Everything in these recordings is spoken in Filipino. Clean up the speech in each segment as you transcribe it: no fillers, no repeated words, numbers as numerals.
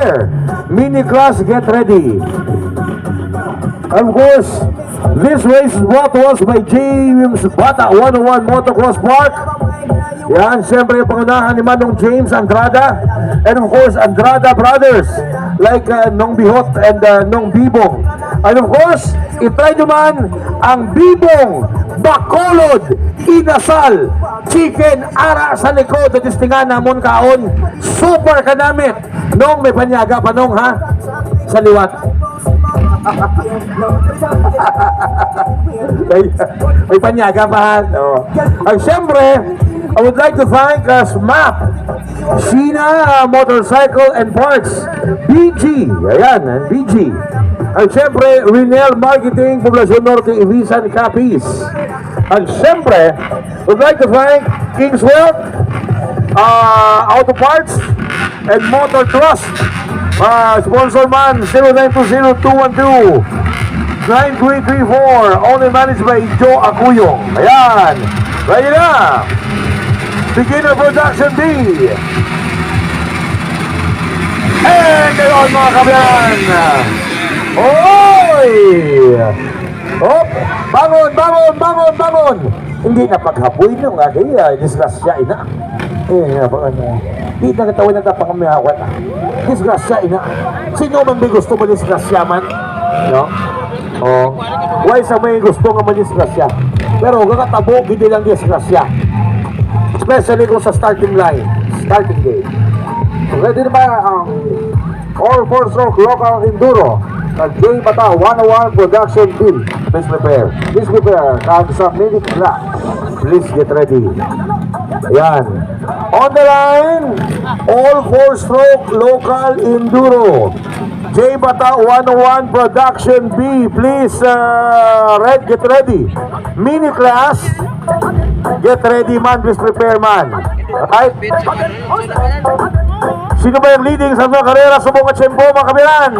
prepare. Mini class, get ready. Of course, this race is brought to us by James Bata 101 Motocross Park. Yan, siyempre yung pangunahan ni Manong James Andrada. And of course, Andrada Brothers, like Nong Bihot and Nong Bibong. And of course, itry nyo man ang Bibong Bacolod Inasal Chicken Ara sa likod at istingan namon kaon. Super kanamit. Nong may panyaga pa nong ha? Sa liwat. may panyaga pa. No. Ang siyempre, I would like to thank SMAP, Sheena Motorcycle and Parts, BG, ayan, BG. Ang siyempre, Rinel Marketing, Poblacion Norte, Ibisan, Capiz. And siyempre, would like to thank Kingswealth, Auto Parts, and Motor Trust. Sponsor man, 0920-212-9334, only managed by Joe Acuyong. Ayan, ready na! Beginner Production B. And ngayon mga kabayan. Oy! Hop! Bangon, bangon, bangon, bangon! Hindi na paghapoy nung disgrasya ina. Hindi na katawan na tapang kamihawat. Disgrasya ina. Sino man may gusto mo disgrasya man? No? Oh. Why sa may gusto nga man disgrasya? Pero kakatabo, hindi lang disgrasya. Especially kung sa starting line, starting game. So, ready na ba ang all 4-stroke local enduro? J Bata 101 Production B. Please prepare. Please prepare. Kag sa mini class. Please get ready. Ayan. On the line, all 4-stroke local enduro. J Bata 101 Production B. Please get ready. Mini class. Get ready man, please prepare man. Alright? Sino ba yung leading sa mga karera sa mga tiyempo mga kabilan?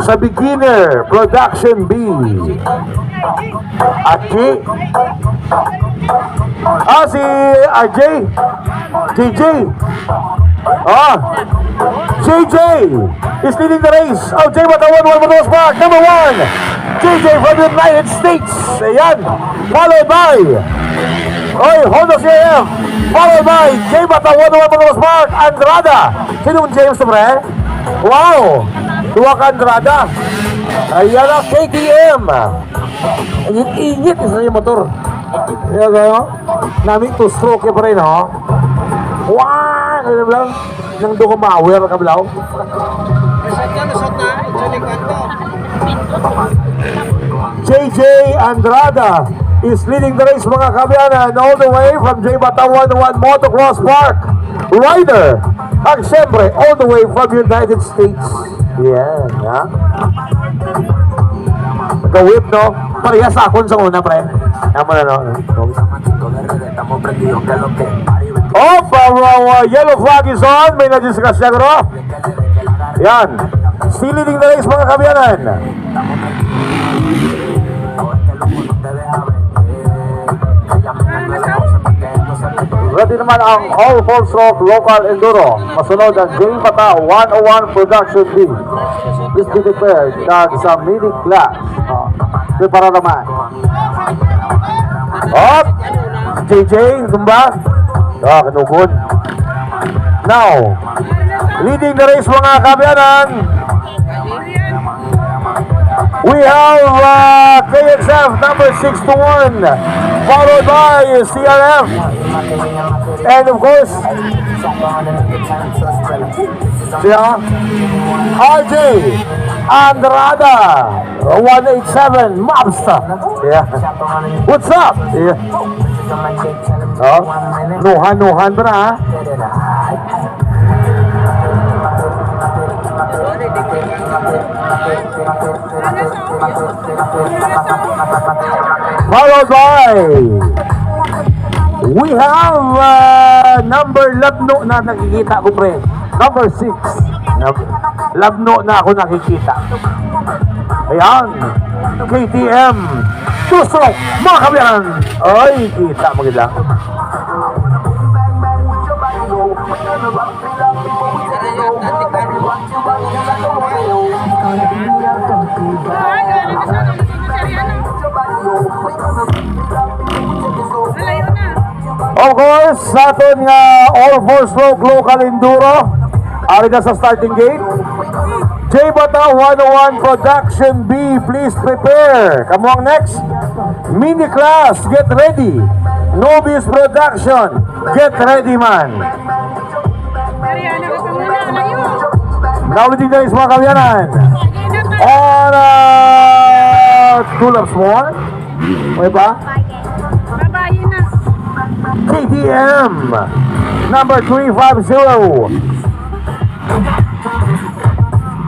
Sa beginner, Production B. Aki. Si RJ. JJ. JJ is leading the race. J Bata 101 Motocross Park, number 1. JJ from the United States. Ayan. Followed by Honda CF. Followed by J Bata 101 Motocross Park, Andrada. Sinong James sobre? Wow. Dua ka Andrada. Ayan ang KTM. Ingit isa yung motor. Ayan kayo. Namin 2-stroke pa rin, ho. Wow. Ano lang? Nang doon kumawer ka bilaw. JJ Andrada is leading the race mga kabayanan all the way from J Bata 101 Motocross Park. Rider, at siyempre all the way from United States. Yan, ha? Magka-whip, no? Parehas akon sa una, pre. Naman na, no? Yellow flag is on. May na-discuss siya, bro. Yan. Still leading the race mga kabayanan. Ready naman ang all 4-stroke local enduro. Masunod ang J Bata 101 Production B. Please be prepared sa mini class. Prepara naman. Hop! JJ, tumba. Kanukod. Now, leading the race mga kabayanan, we have KXF number 6-1, followed by CRF, and of course, RJ Andrada 187 Mobster. Yeah. What's up? Yeah. Nuhan ba na, ha? Followed by we have number Labno na nakikita ko, pre. Number 6. Labno na ako nakikita. Ayan. KTM. 2-stroke. Mga kabiyan. Ay, kita mo gila. Malayo na. Of course, sa aton nga all four-stroke local enduro, ari na sa starting gate. J Bata 101 Production B, please prepare. Come on next. Mini class, get ready. Novice Production, get ready man. Ariana ka pa muna. Malayo. Naulitin na mga kamyanan. On 2 laps more. Okay ba? Babayin na. KTM number 350.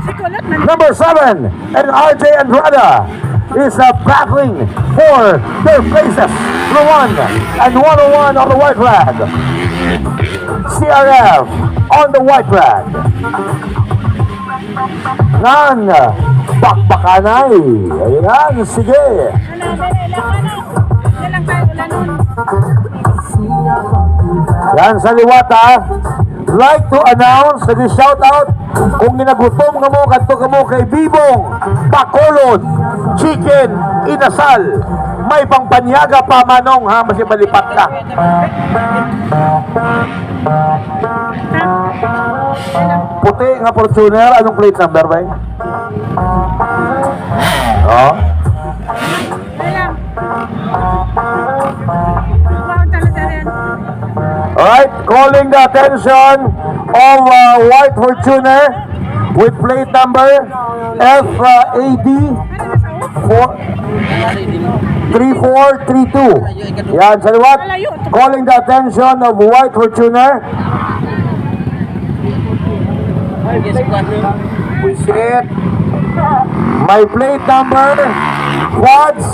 Si Kulot man. Number 7 and RJ Andrada is battling for their places. The 1 and 101 on the white flag. CRF on the white flag. Nan, bakbakanay. Ayan, sige. Wala tayo. Wala nun. Yan sa liwata. Like to announce, nag shout out kung ginagutom ka mo, kanto ka mo kay Bibong, Bacolod, Chicken, Inasal. May pangpanyaga pa manong ha, kasi malipat ka. Puti nga Fortuner, anong plate number ba? Oh. Wala. Wow, talaga rin. Alright, calling the attention of White Fortuner with plate number FAD 3432. Yan, sa liwat. Calling the attention of White Fortuner. Wisit. My plate number, quads